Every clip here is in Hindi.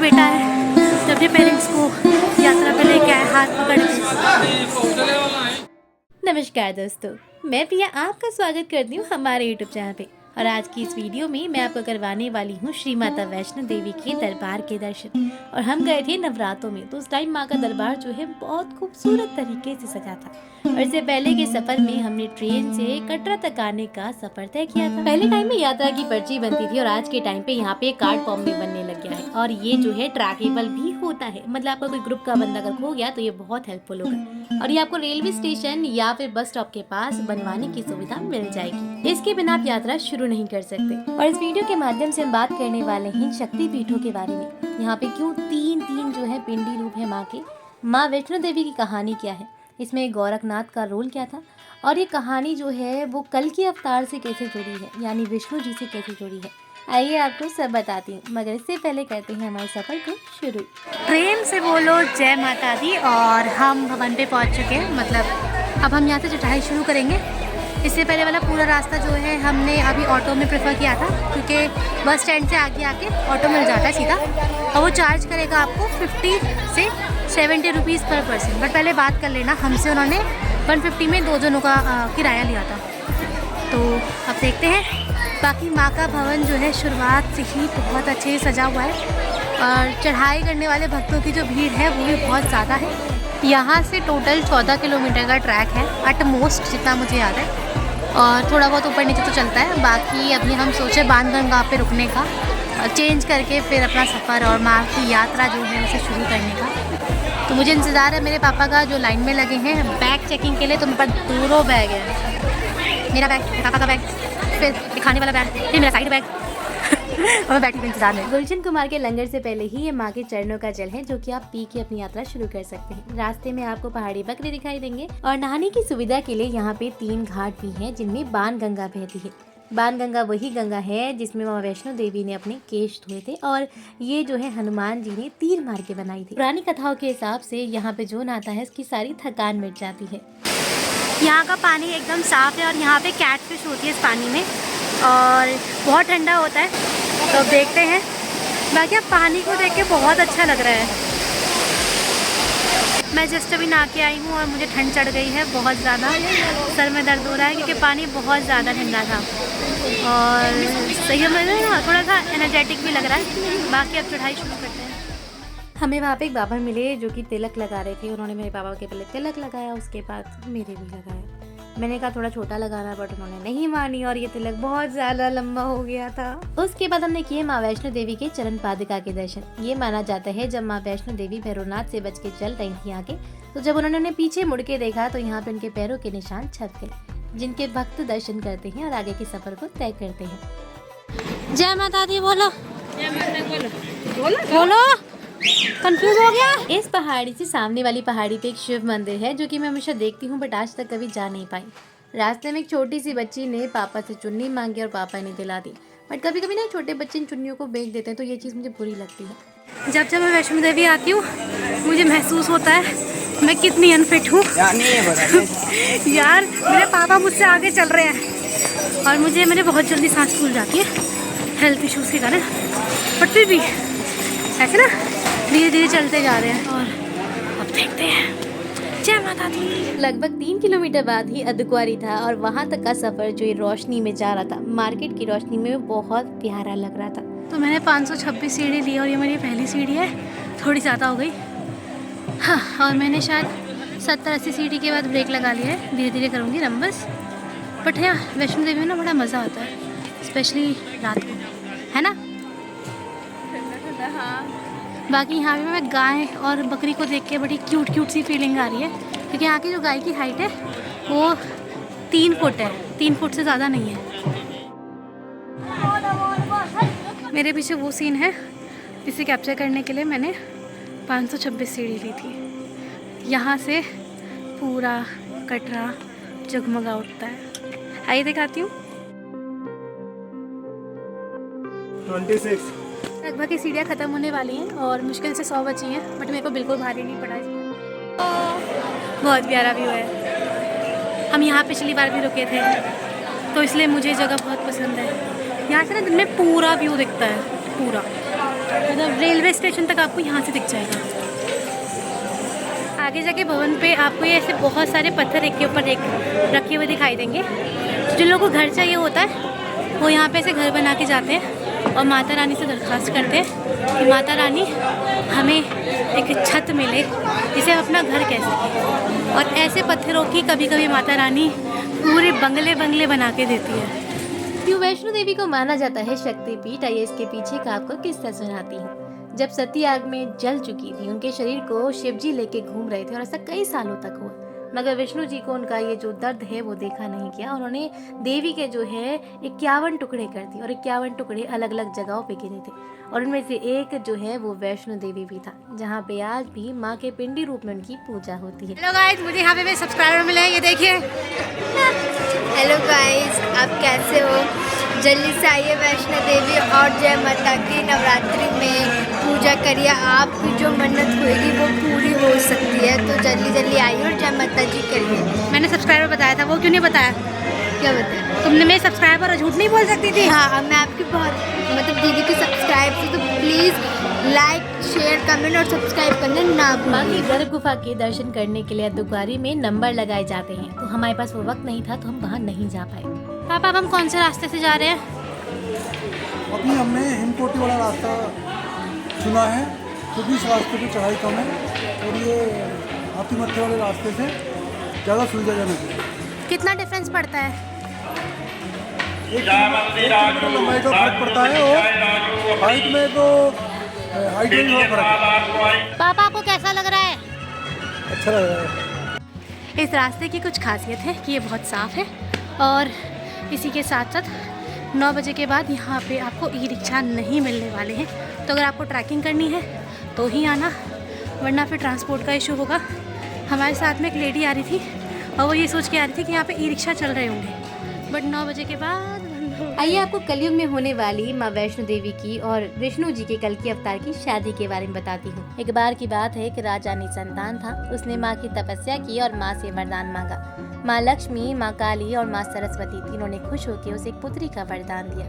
बेटा है जो अपने पेरेंट्स को यात्रा पे लेके आए हाथ पकड़ के। नमस्कार दोस्तों, मैं प्रिया आपका स्वागत करती हूँ हमारे यूट्यूब चैनल पे। और आज की इस वीडियो में मैं आपको करवाने वाली हूँ श्री माता वैष्णो देवी के दरबार के दर्शन। और हम गए थे नवरात्रों में, तो उस टाइम माँ का दरबार जो है बहुत खूबसूरत तरीके से सजा था। और इससे पहले के सफर में हमने ट्रेन से कटरा तक आने का सफर तय किया था। पहले टाइम में यात्रा की पर्ची बनती थी और आज के टाइम पे यहाँ पे कार्ड फॉर्म भी बनने लग गया है। और ये जो है ट्रैकेबल भी होता है, मतलब आपका कोई ग्रुप का बंदा अगर खो गया तो ये बहुत हेल्पफुल होगा। और ये आपको रेलवे स्टेशन या फिर बस स्टॉप के पास बनवाने की सुविधा मिल जाएगी। इसके बिना आप यात्रा शुरू नहीं कर सकते। और इस वीडियो के माध्यम से हम बात करने वाले हैं शक्ति पीठों के बारे में। यहाँ पे क्यों तीन जो है पिंडी रूप है माँ के, माँ वैष्णो देवी की कहानी क्या है, इसमें गोरखनाथ का रोल क्या था, और ये कहानी जो है वो कल के अवतार से कैसे जुड़ी है, यानी विष्णु जी से कैसे जुड़ी है। आइए आपको सब बताती हूँ, मगर इससे पहले करते हैं हमारे सफ़र को शुरू। प्रेम से बोलो जय माता दी। और हम भवन पे पहुँच चुके हैं, मतलब अब हम यहाँ से चढ़ाई शुरू करेंगे। इससे पहले वाला पूरा रास्ता जो है हमने अभी ऑटो में प्रेफर किया था, क्योंकि बस स्टैंड से आगे आके ऑटो मिल जाता है सीधा, और वो चार्ज करेगा आपको 50 से 70 रुपीज़ पर पर्सन। बट पहले बात कर लेना हमसे, उन्होंने 150 में 2 जनों का किराया लिया था। तो अब देखते हैं। बाकी माँ का भवन जो है शुरुआत से ही बहुत अच्छे से सजा हुआ है, और चढ़ाई करने वाले भक्तों की जो भीड़ है वो भी बहुत ज़्यादा है। यहाँ से टोटल 14 किलोमीटर का ट्रैक है एट मोस्ट, जितना मुझे याद है, और थोड़ा बहुत ऊपर नीचे तो चलता है। बाकी अभी हम सोचे बाणगंगा पे रुकने का, चेंज करके फिर अपना सफ़र और माँ की यात्रा जो है उसे शुरू करने का। तो मुझे इंतज़ार है मेरे पापा का जो लाइन में लगे हैं बैग चेकिंग के लिए। तो मेरे पास 2 बैग है, मेरा बैग, मेरे पापा का बैग, फिर खाने वाला बैग, फिर मेरा साइड बैग और मैं बैठी इंतजार में। गुलशन कुमार के लंगर से पहले ही ये माँ के चरणों का जल है, जो कि आप पी के अपनी यात्रा शुरू कर सकते हैं। रास्ते में आपको पहाड़ी बकरी दिखाई देंगे, और नहाने की सुविधा के लिए यहाँ पे 3 घाट भी हैं, जिनमें बाणगंगा बहती है। बाणगंगा वही गंगा है जिसमें माँ वैष्णो देवी ने अपने केश धोए थे, और ये जो है हनुमान जी ने तीर मार के बनाई थी। पुरानी कथाओं के हिसाब से यहाँ पे जो नहाता है उसकी सारी थकान मिट जाती है। यहाँ का पानी एकदम साफ है, और यहाँ पे कैटफिश होती है इस पानी में, और बहुत ठंडा होता है। तो अब देखते हैं। बाकी अब पानी को देख के बहुत अच्छा लग रहा है। मैं जस्ट अभी नहा के आई हूँ और मुझे ठंड चढ़ गई है बहुत ज़्यादा, सर में दर्द हो रहा है क्योंकि पानी बहुत ज़्यादा ठंडा था, और सही में थोड़ा सा एनर्जेटिक भी लग रहा है। बाकी अब चढ़ाई शुरू करते हैं। हमें वहाँ पे एक बाबा मिले जो कि तिलक लगा रहे थे। उन्होंने मेरे पापा के पहले तिलक लगाया, उसके बाद मेरे भी लगाया। मैंने कहा थोड़ा छोटा लगाना, बट उन्होंने नहीं मानी, और ये तिलक बहुत ज़्यादा लंबा हो गया था। उसके बाद हमने किए माँ वैष्णो देवी के चरण पादुका के दर्शन। ये माना जाता है जब माँ वैष्णो देवी भैरवनाथ से बच के चल रही थी आगे, तो जब उन्होंने पीछे मुड़ के देखा तो यहाँ पे उनके पैरों के निशान छप गए, जिनके भक्त दर्शन करते हैं और आगे के सफर को तय करते हैं। जय माता दी बोलो, जय माता बोलो। कंफ्यूज हो गया। इस पहाड़ी से सामने वाली पहाड़ी पे एक शिव मंदिर है, जो कि मैं हमेशा देखती हूँ, बट आज तक कभी जा नहीं पाई। रास्ते में एक छोटी सी बच्ची ने पापा से चुन्नी मांगी और पापा ने दिला दी, बट कभी कभी ना छोटे बच्चे इन चुन्नियों को बेच देते हैं, तो ये चीज़ मुझे बुरी लगती है। जब मैं वैष्णो देवी आती हूँ मुझे महसूस होता है मैं कितनी अनफिट हूँ यार, मेरे पापा मुझसे आगे चल रहे हैं और मुझे बहुत जल्दी सांस फूल जाती है हेल्थ इश्यूज़ के कारण, बट फिर भी ऐसे ना धीरे धीरे चलते जा रहे हैं। और अब देखते हैं। जय माता दी। लगभग 3 किलोमीटर बाद ही अर्धकुंवारी था, और वहाँ तक का सफर जो रोशनी में जा रहा था, मार्केट की रोशनी में बहुत प्यारा लग रहा था। तो मैंने 526 सीढ़ी ली, और ये मेरी पहली सीढ़ी है, थोड़ी ज़्यादा हो गई। हाँ, और मैंने शायद 70-80 सीढ़ी के बाद ब्रेक लगा लिया है। धीरे धीरे करूँगी नंबर्स। बट हाँ, वैष्णो देवी में ना बड़ा मज़ा आता है, स्पेशली रात को, है ना। बाकी यहाँ पे मैं गाय और बकरी को देख के बड़ी क्यूट सी फीलिंग आ रही है, क्योंकि यहाँ की जो गाय की हाइट है वो 3 फुट है, 3 फुट से ज़्यादा नहीं है। मेरे पीछे वो सीन है जिसे कैप्चर करने के लिए मैंने 526 सीढ़ी ली थी। यहाँ से पूरा कटरा जगमगा उठता है। आइए दिखाती हूँ। 26 लगभग की सीढ़ियाँ ख़त्म होने वाली हैं और मुश्किल से 100 बची हैं, बट मेरे को बिल्कुल भारी नहीं पड़ा इसमें। बहुत प्यारा व्यू है। हम यहाँ पिछली बार भी रुके थे, तो इसलिए मुझे जगह बहुत पसंद है। यहाँ से ना दिन में पूरा व्यू दिखता है, पूरा। मतलब रेलवे स्टेशन तक आपको यहाँ से दिख जाएगा। आगे जाके भवन पे आपको ये ऐसे बहुत सारे पत्थर एक के ऊपर एक रखे हुए दिखाई देंगे। जिन लोगों को घर चाहिए होता है वो यहाँ पे ऐसे घर बना के जाते हैं और माता रानी से दरख्वास्त करते हैं कि माता रानी हमें एक छत मिले जिसे हम अपना घर कह सकें। और ऐसे पत्थरों की कभी कभी माता रानी पूरे बंगले बंगले बना के देती है। क्यों वैष्णो देवी को माना जाता है शक्तिपीठ, आइए इसके पीछे का आपको किस्सा सुनाती हूँ। जब सती आग में जल चुकी थी, उनके शरीर को शिवजी लेके घूम रहे थे और ऐसा कई सालों तक हुआ, मगर विष्णु जी को उनका ये जो दर्द है वो देखा नहीं किया। उन्होंने देवी के जो है 51 टुकड़े कर दिए और 51 टुकड़े अलग अलग जगहों पे गिरे थे और उनमें से एक जो है वो वैष्णो देवी भी था, जहाँ पे आज भी माँ के पिंडी रूप में उनकी पूजा होती है। हेलो गाइस, मुझे यहाँ पे मेरे सब्सक्राइबर मिले हैं, ये देखिए। हेलो गाइस, आप कैसे हो? जल्दी से आइए वैष्णो देवी और जय माता की नवरात्रि में पूजा करिए। आपकी जो मन्नत होगी वो पूरी हो सकती है, तो जल्दी जल्दी आइए और जय माता जी करिए। मैंने सब्सक्राइबर बताया था, वो क्यों नहीं बताया? क्या बताया? तुमने मेरे सब्सक्राइबर और झूठ नहीं बोल सकती थी। हाँ, मैं आपकी बहुत मतलब दीदी की सब्सक्राइब थी, तो प्लीज़ लाइक शेयर कमेंट और सब्सक्राइब करना ना भूलें। माँ की गर्भ गुफा के दर्शन करने के लिए दुआरी में नंबर लगाए जाते हैं, तो हमारे पास वो वक्त नहीं था तो हम वहाँ नहीं जा पाए। पापा, अब हम कौन से रास्ते से जा रहे हैं? अभी हमने हिमकोटी वाला रास्ता चुना है क्योंकि इस रास्ते पे चढ़ाई कम है और ये हाथी मत्थे वाले रास्ते से ज़्यादा सुविधाजनक है। कितना डिफरेंस पड़ता है? एक किलोमीटर लंबाई का फर्क पड़ता है और हाइट में तो हाइट में थोड़ा फर्क है। पापा, आपको कैसा लग रहा है? अच्छा लग रहा है। इस रास्ते की कुछ खासियत है कि ये बहुत साफ़ है और इसी के साथ साथ 9 बजे के बाद यहाँ पे आपको ई रिक्शा नहीं मिलने वाले हैं, तो अगर आपको ट्रैकिंग करनी है तो ही आना, वरना फिर ट्रांसपोर्ट का इशू होगा। हमारे साथ में एक लेडी आ रही थी और वो ये सोच के आ रही थी कि यहाँ पे ई रिक्शा चल रहे होंगे, बट 9 बजे के बाद। आइए आपको कलयुग में होने वाली माँ वैष्णो देवी की और विष्णु जी के कल की अवतार की शादी के बारे में बताती हूँ। एक बार की बात है कि राजा निसंतान था, उसने माँ की तपस्या की और माँ से वरदान मांगा। माँ लक्ष्मी, माँ काली और माँ सरस्वती तीनों ने खुश होकर उसे एक पुत्री का वरदान दिया।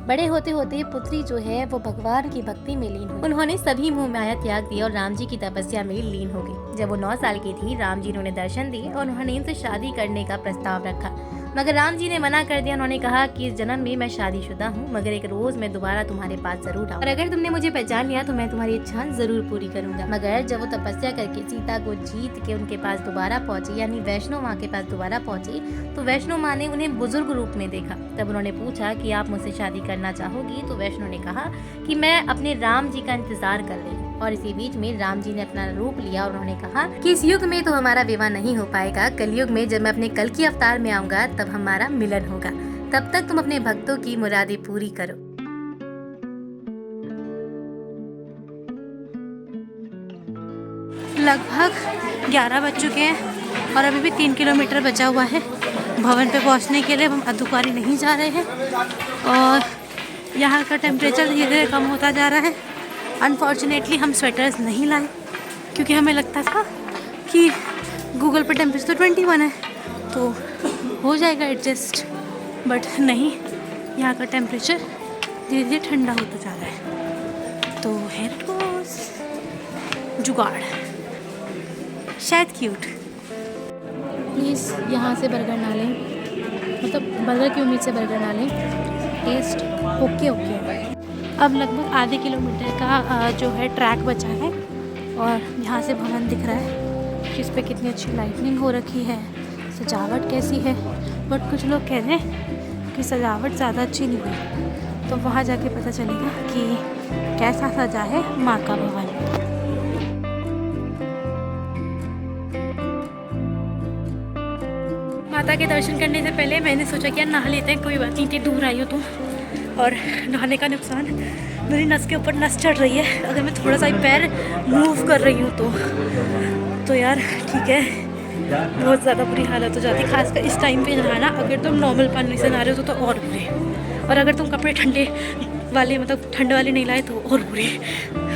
बड़े होते होते पुत्री जो है वो भगवान की भक्ति में लीन हुई। उन्होंने सभी मोह माया त्याग दिया और राम जी की तपस्या में लीन हो गई। जब वो 9 साल की थी, राम जी ने उन्हें दर्शन दिए और उन्होंने इनसे शादी करने का प्रस्ताव रखा, मगर राम जी ने मना कर दिया। उन्होंने कहा कि इस जन्म में मैं शादीशुदा हूँ, मगर एक रोज मैं दोबारा तुम्हारे पास जरूर आऊँ और अगर तुमने मुझे पहचान लिया तो मैं तुम्हारी इच्छा जरूर पूरी करूंगा। मगर जब वो तपस्या करके सीता को जीत के उनके पास दोबारा पहुंची, यानी वैष्णो माँ के पास दोबारा पहुंची, तो वैष्णो माँ ने उन्हें बुजुर्ग रूप में देखा। तब उन्होंने पूछा कि आप मुझसे शादी करना चाहोगी? तो वैष्णो ने कहा कि मैं अपने राम जी का इंतजार कर रही हूँ। और इसी बीच में राम जी ने अपना रूप लिया और उन्होंने कहा कि इस युग में तो हमारा विवाह नहीं हो पाएगा, कलयुग में जब मैं अपने कल की अवतार में आऊंगा तब हमारा मिलन होगा। तब तक तुम अपने भक्तों की मुरादें पूरी करो। लगभग 11 बज चुके हैं और अभी भी 3 किलोमीटर बचा हुआ है भवन पे पहुंचने के लिए। हम अर्धकुंवारी नहीं जा रहे हैं और यहाँ का टेम्परेचर धीरे धीरे कम होता जा रहा है। अनफॉर्चुनेटली हम स्वेटर्स नहीं लाए क्योंकि हमें लगता था कि गूगल पे टेम्परेचर तो 21 है तो हो जाएगा एडजस्ट, बट नहीं, यहाँ का टेम्परेचर धीरे धीरे ठंडा होता जा रहा है। तो हियर इट गोज़। जुगाड़, शायद क्यूट। प्लीज़ यहाँ से बर्गर ना लें, मतलब बर्गर की उम्मीद से बर्गर ना लें, टेस्ट ओके ओके। अब लगभग आधे किलोमीटर का जो है ट्रैक बचा है और यहाँ से भवन दिख रहा है, जिस पे कितनी अच्छी लाइटनिंग हो रखी है, सजावट कैसी है। बट कुछ लोग कह रहे हैं कि सजावट ज़्यादा अच्छी नहीं हुई, तो वहाँ जाके पता चलेगा कि कैसा सजा है माँ का भवन। माता के दर्शन करने से पहले मैंने सोचा कि यार नहा लेते हैं, कोई बात नहीं, इतनी दूर आई हो तुम। और नहाने का नुकसान, मेरी नस के ऊपर नस चढ़ रही है, अगर मैं थोड़ा सा ही पैर मूव कर रही हूँ तो यार ठीक है, बहुत ज़्यादा बुरी हालत हो जाती है, खासकर इस टाइम पे नहाना। अगर तुम नॉर्मल पानी से नहा रहे हो तो और बुरे, और अगर तुम कपड़े ठंडे वाले मतलब ठंड वाले नहीं लाए तो और बुरे,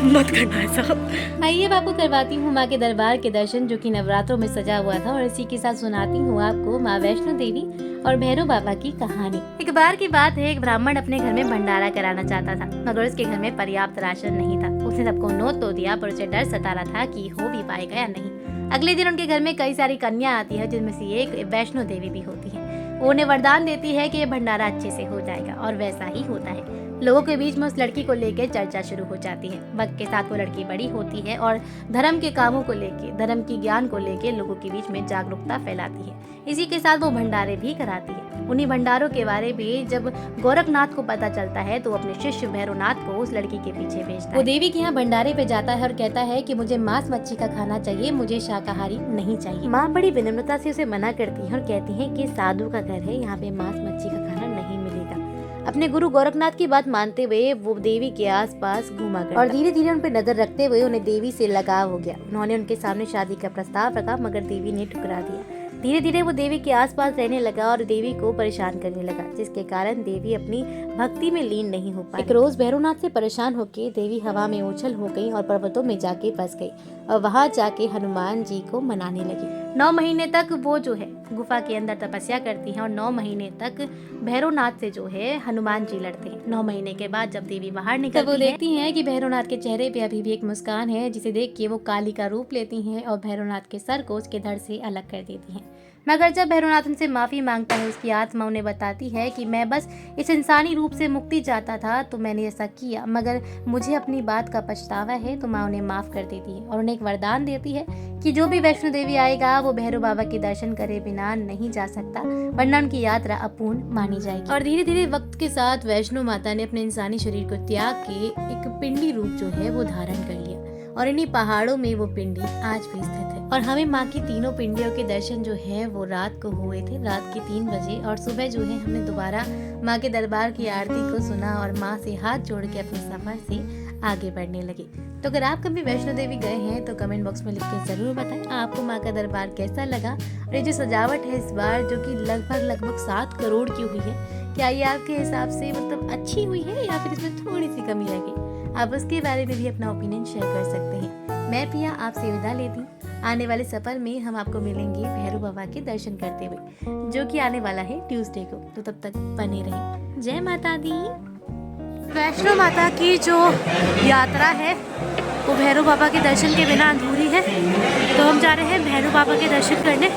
मत करना ऐसा। आइए अब आपको करवाती हूँ माँ के दरबार के दर्शन, जो कि नवरात्रों में सजा हुआ था, और इसी के साथ सुनाती हूँ आपको माँ वैष्णो देवी और भैरव बाबा की कहानी। एक बार की बात है, एक ब्राह्मण अपने घर में भंडारा कराना चाहता था, मगर उसके घर में पर्याप्त राशन नहीं था। उसने सबको नोट तो दिया, पर उसे डर सता रहा था कि हो भी पाएगा या नहीं। अगले दिन उनके घर में कई सारी कन्या आती है, जिनमें से एक वैष्णो देवी भी होती है। वो उन्हें वरदान देती है कि ये भंडारा अच्छे से हो जाएगा, और वैसा ही होता है। लोगों के बीच में उस लड़की को लेकर चर्चा शुरू हो जाती है। वक्त के साथ वो लड़की बड़ी होती है और धर्म के कामों को लेके, धर्म की ज्ञान को लेके लोगों के बीच में जागरूकता फैलाती है। इसी के साथ वो भंडारे भी कराती है। उन्हीं भंडारों के बारे में जब गोरखनाथ को पता चलता है तो अपने शिष्य भैरवनाथ को उस लड़की के पीछे भेजता है। वो देवी के यहाँ भंडारे पे जाता है और कहता है कि मुझे मांस मच्छी का खाना चाहिए, मुझे शाकाहारी नहीं चाहिए। माँ बड़ी विनम्रता से उसे मना करती है और कहती है कि साधु का घर है, यहाँ पे मांस मच्छी का खाना नहीं मिलेगा। अपने गुरु गोरखनाथ की बात मानते हुए वो देवी के आसपास घूमा करता और धीरे धीरे उन पर नजर रखते हुए उन्हें देवी से लगाव हो गया। उन्होंने उनके सामने शादी का प्रस्ताव रखा, मगर देवी ने ठुकरा दिया। धीरे धीरे वो देवी के आसपास रहने लगा और देवी को परेशान करने लगा, जिसके कारण देवी अपनी भक्ति में लीन नहीं हो पाई। एक रोज भैरवनाथ से परेशान होकर देवी हवा में उछल हो गई और पर्वतों में जाके फंस गई, और वहां जाके हनुमान जी को मनाने लगी। 9 महीने तक वो जो है गुफा के अंदर तपस्या करती हैं, और 9 महीने तक भैरवनाथ से जो है हनुमान जी लड़ते हैं। 9 महीने के बाद जब देवी बाहर निकलती है, वो देखती हैं कि भैरवनाथ के चेहरे पे अभी भी एक मुस्कान है, जिसे देख के वो काली का रूप लेती हैं और भैरवनाथ के सर को उसके धड़ से अलग कर देती हैं। मगर जब भैरवनाथ उनसे माफी मांगता है, उसकी आत्मा उन्हें बताती है कि मैं बस इस इंसानी रूप से मुक्ति चाहता था, तो मैंने ऐसा किया, मगर मुझे अपनी बात का पछतावा है। तो माँ उन्हें माफ कर देती है और उन्हें एक वरदान देती है कि जो भी वैष्णो देवी आएगा वो भैरव बाबा के दर्शन करे बिना नहीं जा सकता, वरना उनकी यात्रा अपूर्ण मानी जाएगी। और धीरे धीरे वक्त के साथ वैष्णो माता ने अपने इंसानी शरीर को त्याग के एक पिंडी रूप जो है वो धारण कर लिया, और इन्हीं पहाड़ों में वो पिंडी आज भी स्थित है। और हमें माँ की तीनों पिंडियों के दर्शन जो है वो रात को हुए थे, रात के 3 बजे, और सुबह जो है हमने दोबारा माँ के दरबार की आरती को सुना और माँ से हाथ जोड़ के अपने सफर से आगे बढ़ने लगे। तो अगर आप कभी वैष्णो देवी गए हैं तो कमेंट बॉक्स में लिख के जरूर बताएं आपको माँ का दरबार कैसा लगा। और ये जो सजावट है इस बार, जो कि लगभग 7 करोड़ की हुई है, क्या ये आपके हिसाब से मतलब अच्छी हुई है या फिर इसमें थोड़ी सी कमी लगी? आप उसके बारे में भी अपना ओपिनियन शेयर कर सकते हैं। मैं प्रिया आपसे विदा लेती हूँ। आने वाले सफर में हम आपको मिलेंगे भैरव बाबा के दर्शन करते हुए, जो कि आने वाला है ट्यूसडे को। तो तब तक बने रहें। जय माता दी। वैष्णो माता की जो यात्रा है वो भैरव बाबा के दर्शन के बिना अधूरी है, तो हम जा रहे हैं भैरव बाबा के दर्शन करने।